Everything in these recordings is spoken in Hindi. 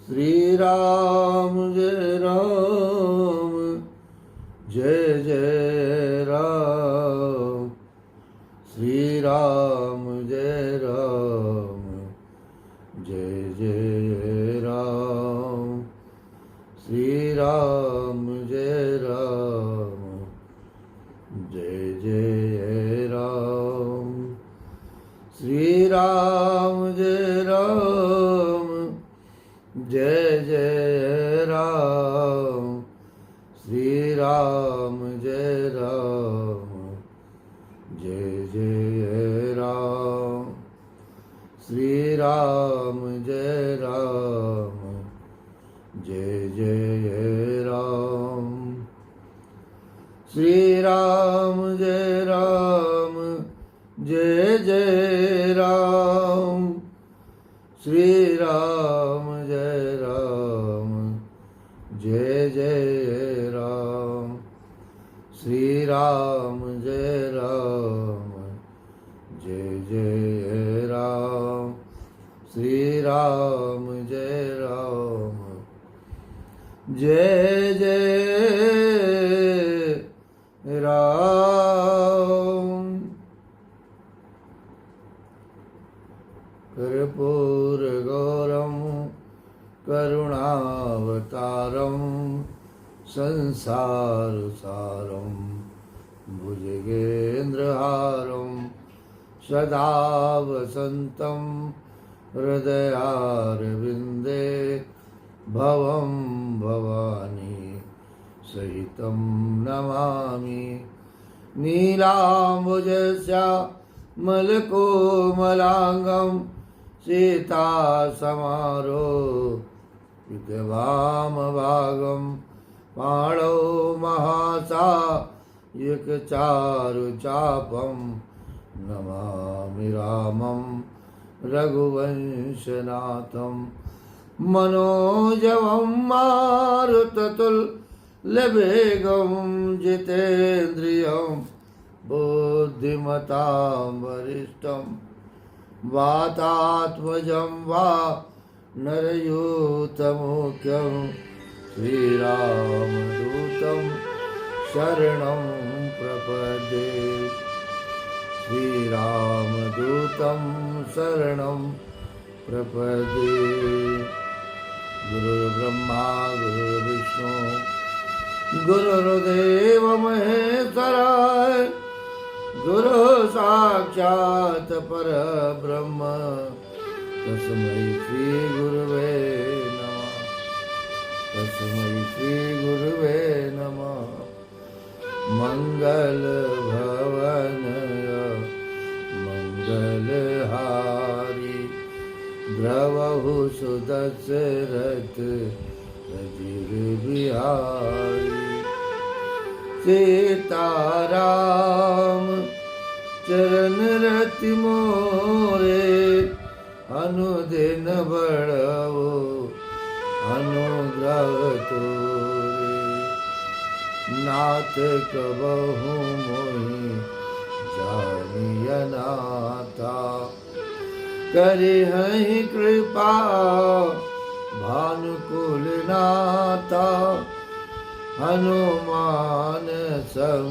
श्री राम जय राम, जय जय राम। श्री राम जय राम, जय जय राम। श्री राम जय राम, जय जय राम। श्री राम जय राम, जय जय राम। श्री राम जय राम, जय जय राम। श्री राम जय राम, जय जय राम। श्री राम जय राम, जय जय राम। श्री राम जय राम, जय जय राम। श्री राम जय राम, जय जय राम। श्री राम जय राम, जय जय राम। कर्पूरगौरं करुणावतारं संसारसारं भुजगेन्द्रहारं सदा वसन्तं हृदयारविन्दे भवं भवानी सहितं नमामि। नीलाम्बुजश्यामलकोमलाङ्गं सीतासमारोपितवामभागं पाणौ महासायकचारुचापं नमामि रामं रघुवंशनाथं। मनोजवं मारुततुल्यवेगं जितेन्द्रियं बुद्धिमतां वरिष्ठं वातात्मजं वा नरयूतमुख्यं श्रीरामदूतं शरणं प्रपद्ये। श्रीरामदूतं शरणं प्रपद्ये। गुरुर्ब्रह्मा गुरुर्विष्णु गुरुर्देव महेश्वराय, गुरु साक्षात् परब्रह्म तस्मै श्री गुरुवे नमः। तस्मै श्री गुरुवे नमः। मंगल भवनय मंगलहारी, द्रवहु सुदशरथ अजिर बिहारी। सीताराम चरण रति मोरे, अनुदिन बढ़वो अनुग्रह तोरे। नाथ कबहु मोहि जानिय नाथा, करिहहि कृपा भानुकुल नाथा। हनुमान सम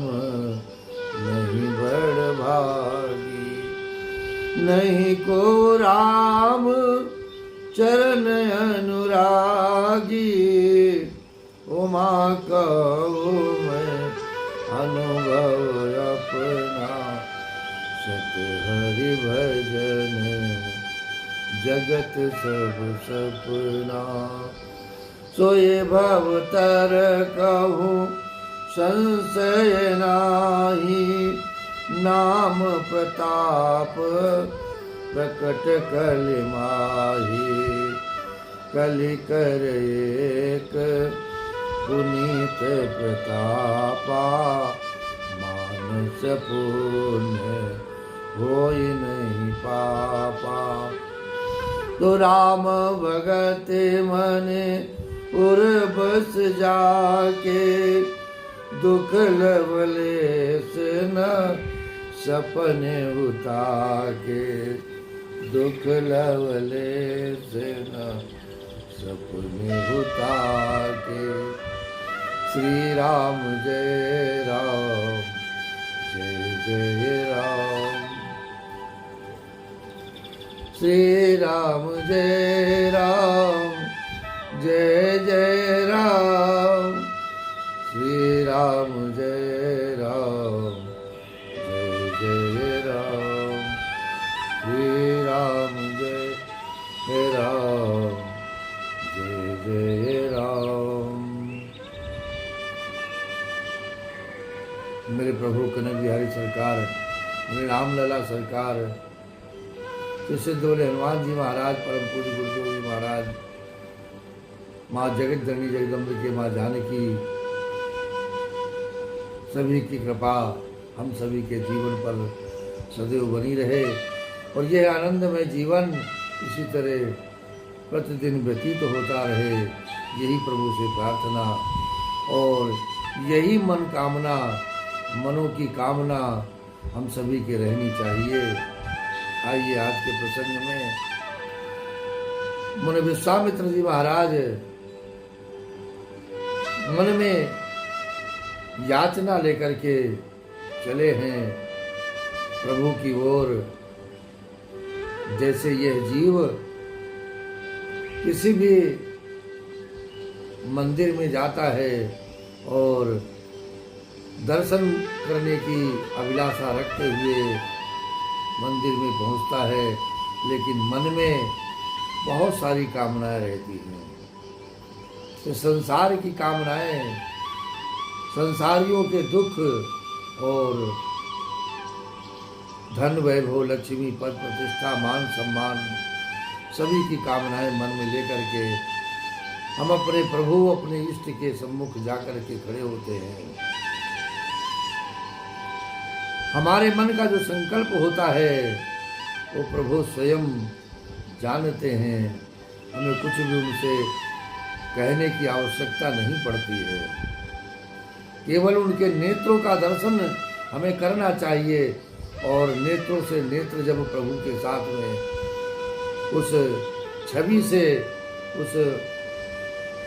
नहीं बड़ भागी, नहीं को राम चरण अनुरागी। उमा कहो मैं अनुभव अपना, सत हरि भजन जगत सब सपना। सोए भव तर कहूँ संशय नाही, नाम प्रताप प्रकट कलि माही। कलि कर एक पुनीत प्रतापा, मानस पुण्य होई नहीं पापा। तो राम भगत मने उर बस जाके, दुख लवलेस न सपने उताके। दुख लवलेस न सपने उतार के। श्री राम जय राम, जय जय राम। श्री राम जय राम, जय जय राम। श्री राम जय राम, जय जय राम। श्री राम जय राम, जय जय राम। मेरे प्रभु कनक बिहारी सरकार, मेरे रामलला सरकार, सिद्ध बोले हनुमान जी महाराज, परम पूज्य गुरुदेव जी महाराज, माँ जगत जननी जगदम्बिके माँ जानकी, सभी की कृपा हम सभी के जीवन पर सदैव बनी रहे और यह आनंदमय जीवन इसी तरह प्रतिदिन व्यतीत होता रहे, यही प्रभु से प्रार्थना और यही मन कामना, मनों की कामना हम सभी के रहनी चाहिए। आइए आज के प्रसंग में मुनि विश्वामित्र जी महाराज मन में याचना लेकर के चले हैं प्रभु की ओर। जैसे यह जीव किसी भी मंदिर में जाता है और दर्शन करने की अभिलाषा रखते हुए मंदिर में पहुंचता है, लेकिन मन में बहुत सारी कामनाएं रहती हैं। तो संसार की कामनाएं, संसारियों के दुख और धन वैभव, लक्ष्मी, पद प्रतिष्ठा, मान सम्मान, सभी की कामनाएं मन में लेकर के हम अपने प्रभु, अपने इष्ट के सम्मुख जाकर के खड़े होते हैं। हमारे मन का जो संकल्प होता है वो प्रभु स्वयं जानते हैं, हमें कुछ भी उनसे कहने की आवश्यकता नहीं पड़ती है। केवल उनके नेत्रों का दर्शन हमें करना चाहिए और नेत्रों से नेत्र जब प्रभु के साथ में उस छवि से, उस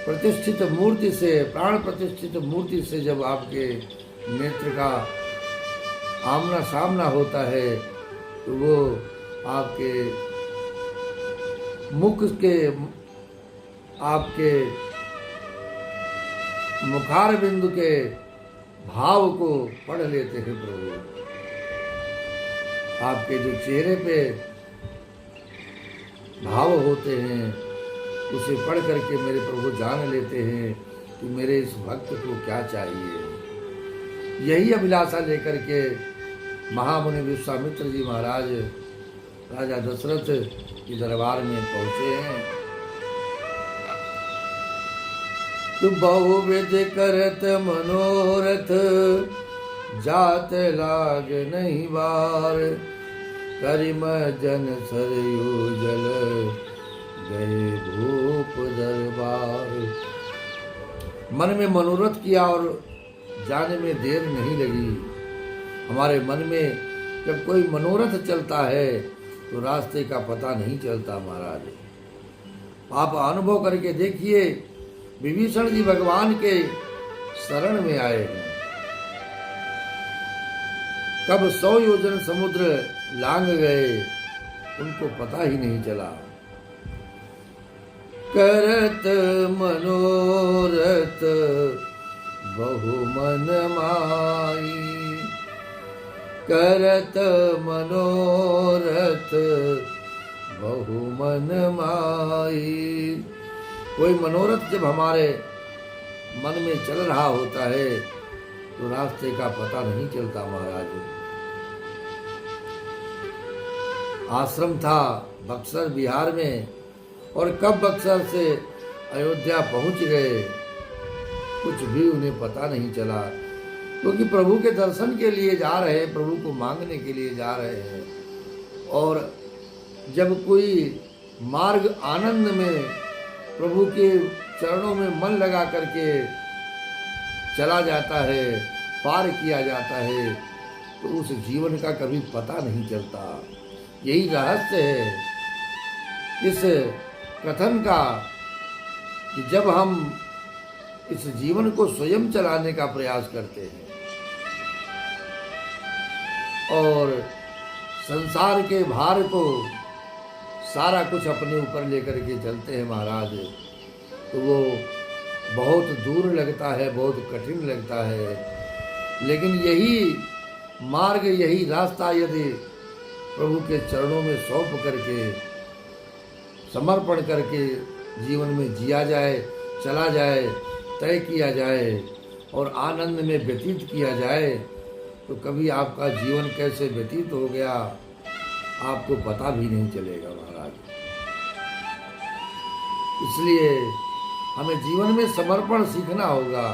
प्रतिष्ठित मूर्ति से, प्राण प्रतिष्ठित मूर्ति से जब आपके नेत्र का आमना सामना होता है तो वो आपके मुख के, आपके मुखार बिंदु के भाव को पढ़ लेते हैं प्रभु। आपके जो चेहरे पे भाव होते हैं उसे पढ़ करके मेरे प्रभु जान लेते हैं कि मेरे इस भक्त को क्या चाहिए। यही अभिलाषा लेकर के महामुनि विश्वामित्र जी महाराज राजा दशरथ के दरबार में पहुंचे हैं। तो बहुविध करत मनोरथ, जात लाग नहीं बार। करिम जन सरयू जल, गए भूप दरबार। मन में मनोरथ किया और जाने में देर नहीं लगी। हमारे मन में जब कोई मनोरथ चलता है तो रास्ते का पता नहीं चलता महाराज। आप अनुभव करके देखिए, विभीषण जी भगवान के शरण में आए हैं, कब 100 योजन समुद्र लांग गए उनको पता ही नहीं चला। करत मनोरथ बहु मन माई, करत मनोरथ बहु मन माई। कोई मनोरथ जब हमारे मन में चल रहा होता है तो रास्ते का पता नहीं चलता महाराज। आश्रम था बक्सर बिहार में और कब बक्सर से अयोध्या पहुंच गए कुछ भी उन्हें पता नहीं चला, क्योंकि प्रभु के दर्शन के लिए जा रहे हैं, प्रभु को मांगने के लिए जा रहे हैं। और जब कोई मार्ग आनंद में प्रभु के चरणों में मन लगा करके चला जाता है, पार किया जाता है, तो उस जीवन का कभी पता नहीं चलता। यही रहस्य है इस कथन का कि जब हम इस जीवन को स्वयं चलाने का प्रयास करते हैं और संसार के भार को सारा कुछ अपने ऊपर लेकर के चलते हैं महाराज, तो वो बहुत दूर लगता है, बहुत कठिन लगता है। लेकिन यही मार्ग, यही रास्ता यदि प्रभु के चरणों में सौंप करके, समर्पण करके जीवन में जिया जाए, चला जाए, तय किया जाए और आनंद में व्यतीत किया जाए, तो कभी आपका जीवन कैसे व्यतीत हो गया आपको पता भी नहीं चलेगा महाराज। इसलिए हमें जीवन में समर्पण सीखना होगा,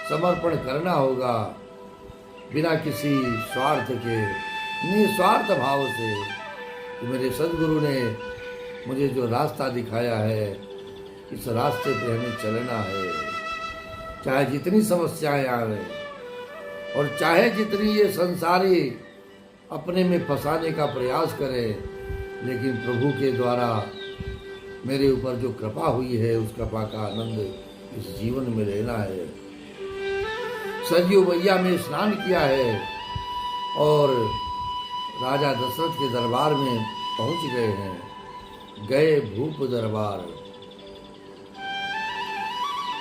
समर्पण करना होगा, बिना किसी स्वार्थ के, निस्वार्थ भाव से। तो मेरे सद्गुरु ने मुझे जो रास्ता दिखाया है, इस रास्ते पे हमें चलना है, चाहे जितनी समस्याएं आवे और चाहे जितनी ये संसारी अपने में फंसाने का प्रयास करें, लेकिन प्रभु के द्वारा मेरे ऊपर जो कृपा हुई है उस कृपा का आनंद इस जीवन में लेना है। सरयू मैया में स्नान किया है और राजा दशरथ के दरबार में पहुंच गए हैं। गए भूप दरबार,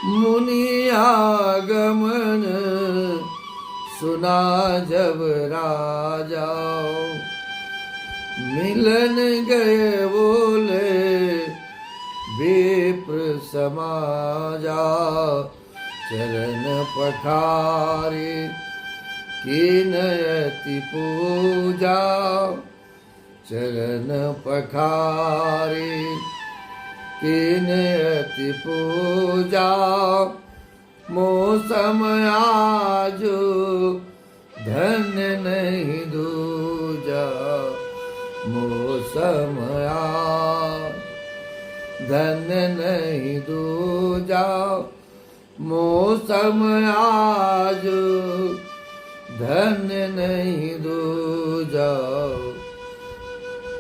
मुनि आगमन सुना जब राजा, मिलन गए बोले विप्र समाजा, चरण पखारे कीनयति पूजा, चरण पखारे कीनयति पूजा, मौसम आजो धन्य नहीं दूजा, मौसम धन्य नहीं दूजा, मौसम आज धन्य नहीं दूजा।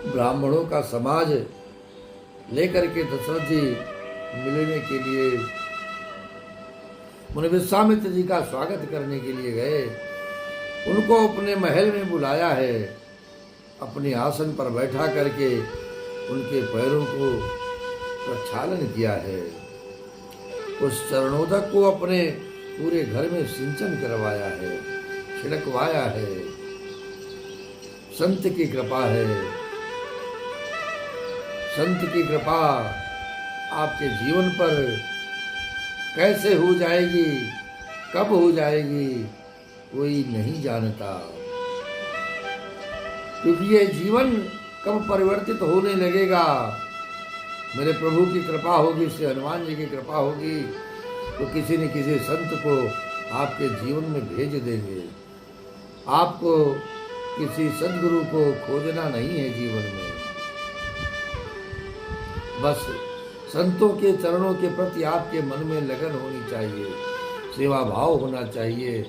ब्राह्मणों का समाज लेकर के दशरथ जी मिलने के लिए उन्हें विश्वामित्र जी का स्वागत करने के लिए गए। उनको अपने महल में बुलाया है, अपने आसन पर बैठा करके उनके पैरों को प्रक्षालन किया है, उस चरणोदक को अपने पूरे घर में सिंचन करवाया है, छिड़कवाया है। संत की कृपा है, संत की कृपा आपके जीवन पर कैसे हो जाएगी, कब हो जाएगी, कोई नहीं जानता, क्योंकि ये जीवन कब परिवर्तित होने लगेगा। मेरे प्रभु की कृपा होगी, श्री हनुमान जी की कृपा होगी, तो किसी न किसी संत को आपके जीवन में भेज देंगे। आपको किसी सद्गुरु को खोजना नहीं है जीवन में, बस संतों के चरणों के प्रति आपके मन में लगन होनी चाहिए, सेवा भाव होना चाहिए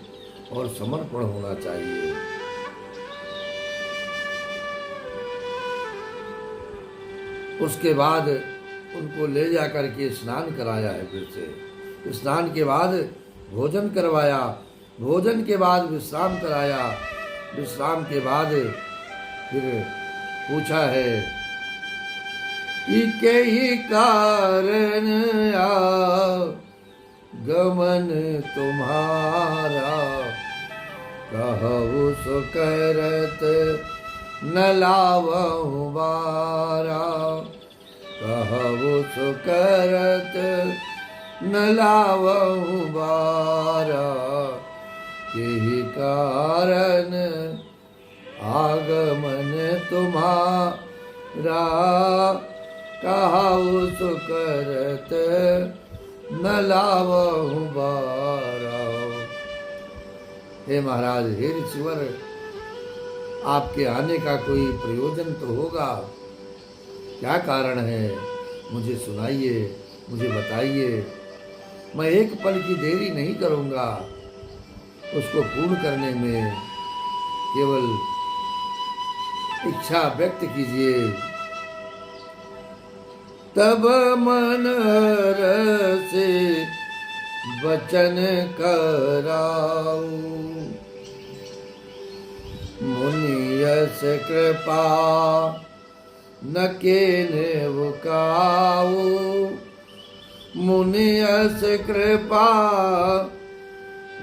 और समर्पण होना चाहिए। उसके बाद उनको ले जा करके स्नान कराया है, फिर से स्नान के बाद भोजन करवाया, भोजन के बाद विश्राम कराया, विश्राम के बाद फिर पूछा है कि ही कारण गमन तुम्हारा, कहु सो करत न लावहु बारा, कहु सो करत न लावहु बारा, यही कारण आगमन तुम्हारा, कहु सो करत न लावहु बारा। हे महाराज, हे ऋषिवर, आपके आने का कोई प्रयोजन तो होगा, क्या कारण है मुझे सुनाइए, मुझे बताइए। मैं एक पल की देरी नहीं करूँगा, उसको पूर्ण करने में केवल इच्छा व्यक्त कीजिए। तब मन रसे वचन कराऊं। मुनियस कृपा न केने काऊ, मुनियस कृपा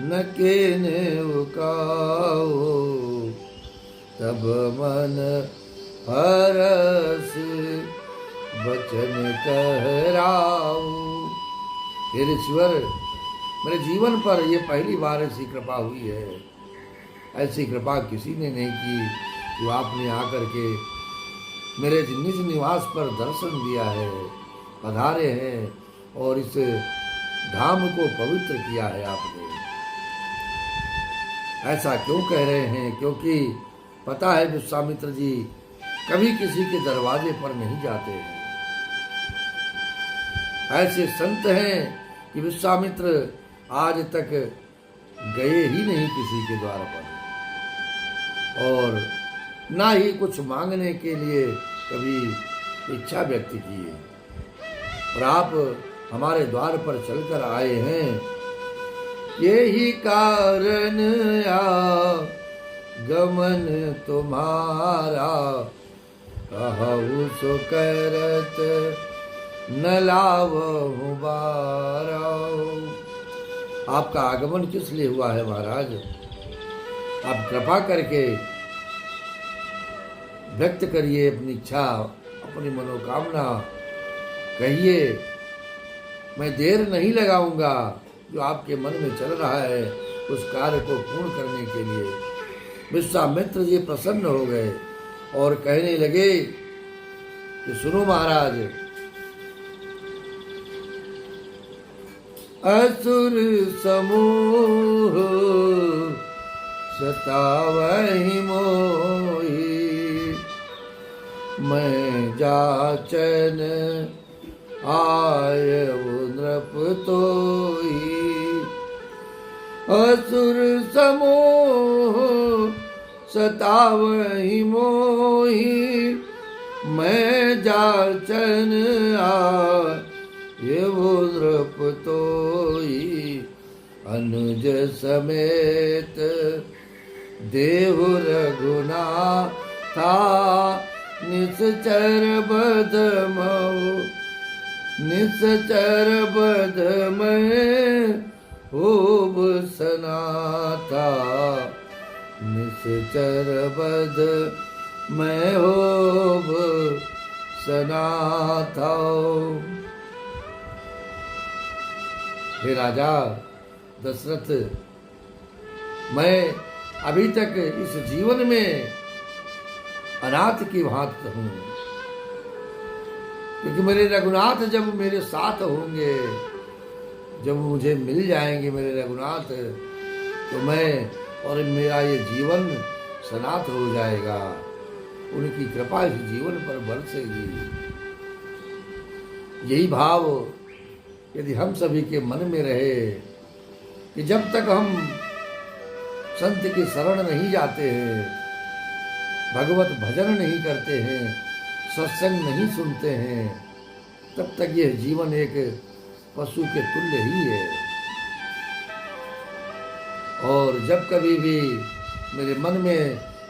न केने काऊ। तब मन हरस वचन कहराऊ। हे ईश्वर, मेरे जीवन पर ये पहली बार ऐसी कृपा हुई है। ऐसी कृपा किसी ने नहीं की जो आपने आकर के मेरे निज निवास पर दर्शन दिया है, पधारे हैं और इस धाम को पवित्र किया है आपने। ऐसा क्यों कह रहे हैं? क्योंकि पता है विश्वामित्र जी कभी किसी के दरवाजे पर नहीं जाते हैं। ऐसे संत हैं कि विश्वामित्र आज तक गए ही नहीं किसी के द्वार पर, और ना ही कुछ मांगने के लिए कभी इच्छा व्यक्त की है। और आप हमारे द्वार पर चलकर आए हैं, यही कारण गमन तुम्हारा, कहु सो करत न लावहु बारा। आपका आगमन किस लिए हुआ है महाराज? आप कृपा करके व्यक्त करिए अपनी इच्छा, अपनी मनोकामना कहिए। मैं देर नहीं लगाऊंगा। जो आपके मन में चल रहा है उस कार्य को पूर्ण करने के लिए। विश्वामित्र जी प्रसन्न हो गए और कहने लगे कि सुनो महाराज, असुर समूह सतावहि मोहि, मैं जाचन आयउ नृप तोहि। असुर समूह सतावहि मोहि, मैं जाचन आयउ नृप तोहि। अनुज समेत देहु रघुनाथा, निश्चर बदमऊ, निश्चर बदमय होब सनाथा, निश्चर बद मैं होब सनाथा। हे राजा दशरथ, मैं अभी तक इस जीवन में अनाथ की भांति हूँ, क्योंकि मेरे रघुनाथ जब मेरे साथ होंगे, जब मुझे मिल जाएंगे मेरे रघुनाथ, तो मैं और मेरा ये जीवन सनाथ हो जाएगा। उनकी कृपा इस जीवन पर बरसेगी। यही भाव यदि हम सभी के मन में रहे कि जब तक हम संत की शरण नहीं जाते हैं, भगवत भजन नहीं करते हैं, सत्संग नहीं सुनते हैं, तब तक यह जीवन एक पशु के तुल्य ही है। और जब कभी भी मेरे मन में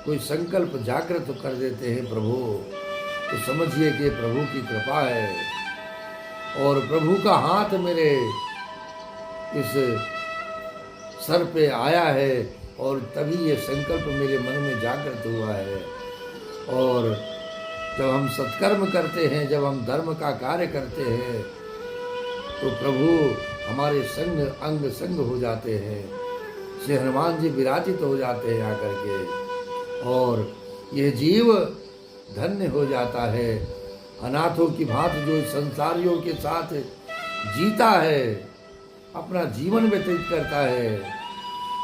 कोई संकल्प जागृत कर देते हैं प्रभु, तो समझिए कि प्रभु की कृपा है और प्रभु का हाथ मेरे इस सर पे आया है, और तभी ये संकल्प मेरे मन में जागृत हुआ है। और जब हम सत्कर्म करते हैं, जब हम धर्म का कार्य करते हैं, तो प्रभु हमारे संग अंग संग हो जाते हैं। श्री हनुमान जी विराजित हो जाते हैं आकर के, और ये जीव धन्य हो जाता है। अनाथों की भांति जो संसारियों के साथ जीता है, अपना जीवन व्यतीत करता है,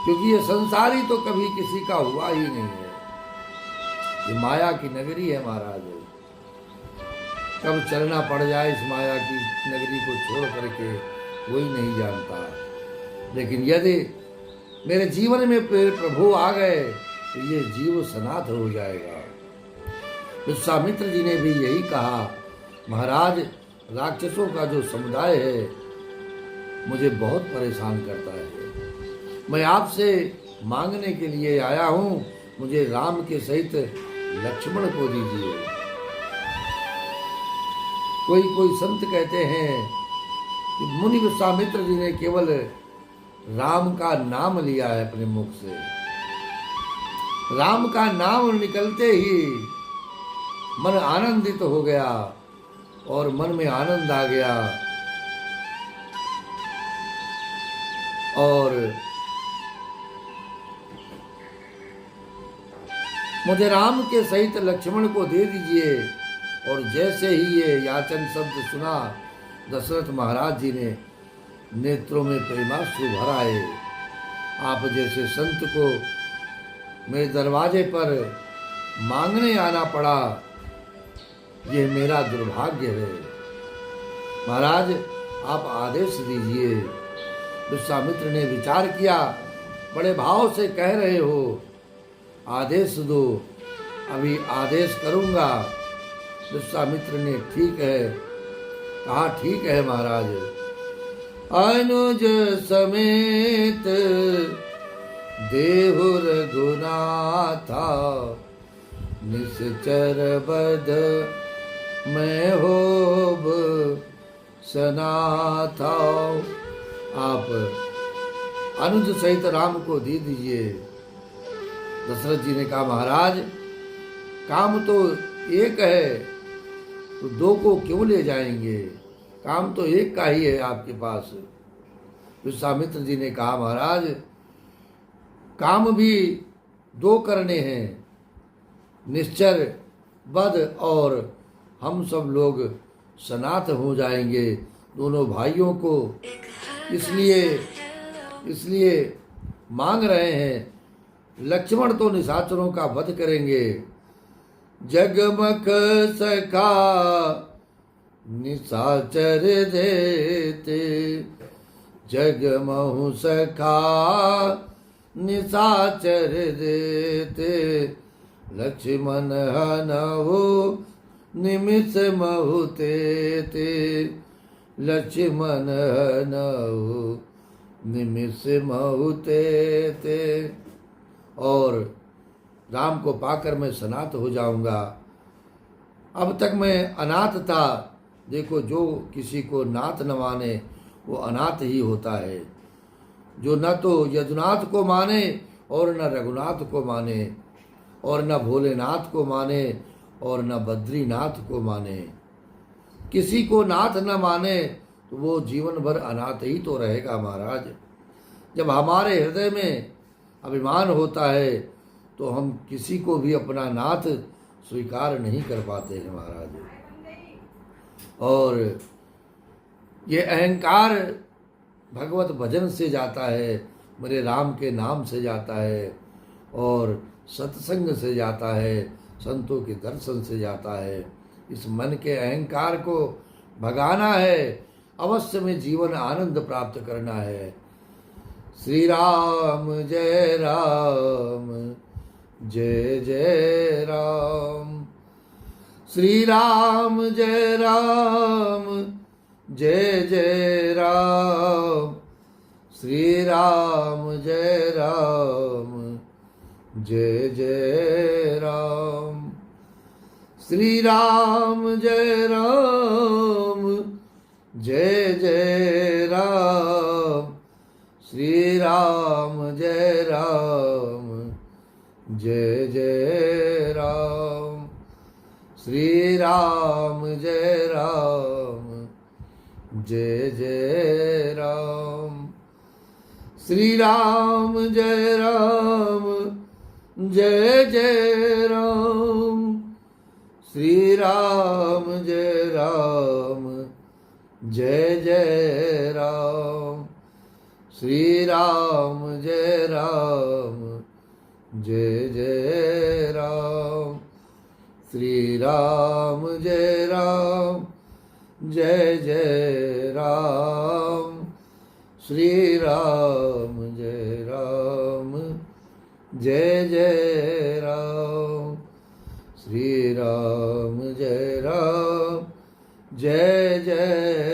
क्योंकि ये संसारी तो कभी किसी का हुआ ही नहीं है। ये माया की नगरी है महाराज, कब चलना पड़ जाए इस माया की नगरी को छोड़ करके कोई नहीं जानता। लेकिन यदि मेरे जीवन में प्रभु आ गए तो ये जीव सनाथ हो जाएगा। विश्वामित्र जी ने भी यही कहा, महाराज राक्षसों का जो समुदाय है मुझे बहुत परेशान करता है। मैं आपसे मांगने के लिए आया हूँ, मुझे राम के सहित लक्ष्मण को दीजिए। कोई कोई संत कहते हैं कि मुनि विश्वामित्र जी ने केवल राम का नाम लिया है अपने मुख से। राम का नाम निकलते ही मन आनंदित हो गया और मन में आनंद आ गया और मुझे राम के सहित लक्ष्मण को दे दीजिए। और जैसे ही ये याचन शब्द सुना, दशरथ महाराज जी ने नेत्रों में प्रेमाश्रु भर आए। आप जैसे संत को मेरे दरवाजे पर मांगने आना पड़ा, यह मेरा दुर्भाग्य है। महाराज आप आदेश दीजिए। विश्वामित्र ने विचार किया, बड़े भाव से कह रहे हो, आदेश दो। अभी आदेश करूंगा। विश्वामित्र ने ठीक है कहा, ठीक है महाराज। अनुज समेत देहु रघुनाथा, निश्चर बध मैं होब सनाथा। आप अनुज सहित राम को दे दीजिए। दशरथ जी ने कहा, महाराज काम तो एक है तो दो को क्यों ले जाएंगे, काम तो एक का ही है आपके पास। विश्वामित्र जी ने कहा, महाराज काम भी दो करने हैं, निश्चर बध और हम सब लोग सनात हो जाएंगे दोनों भाइयों को, इसलिए मांग रहे हैं। लक्ष्मण तो निशाचरों का वध करेंगे। जगमख सखा निशाचर देते, जगमहु सखा निशाचर देते, लक्ष्मण हनहु निमिष महु तेते, लक्ष्मण हनहु निमिष महु तेते। और राम को पाकर मैं सनात हो जाऊंगा। अब तक मैं अनाथ था। देखो, जो किसी को नाथ न माने वो अनाथ ही होता है। जो न तो यदुनाथ को माने और न रघुनाथ को माने और न भोलेनाथ को माने और न बद्रीनाथ को माने, किसी को नाथ न माने तो वो जीवन भर अनाथ ही तो रहेगा महाराज। जब हमारे हृदय में अभिमान होता है तो हम किसी को भी अपना नाथ स्वीकार नहीं कर पाते हैं महाराज। और ये अहंकार भगवत भजन से जाता है, मेरे राम के नाम से जाता है और सत्संग से जाता है, संतों के दर्शन से जाता है। इस मन के अहंकार को भगाना है, अवश्य में जीवन आनंद प्राप्त करना है। श्री राम जय राम जय जय राम, श्री राम जय राम जय जय राम, श्री राम जय राम जय जय राम, श्री राम जय राम जय जय राम, श्री राम जय राम जय जय राम, श्री राम जय राम जय जय राम, श्री राम जय राम जय जय राम, श्री राम जय राम जय जय राम, श्री राम जय राम जय जय राम, श्री राम जय राम जय जय राम, श्री राम जय राम जय जय राम, श्री राम जय राम जय जय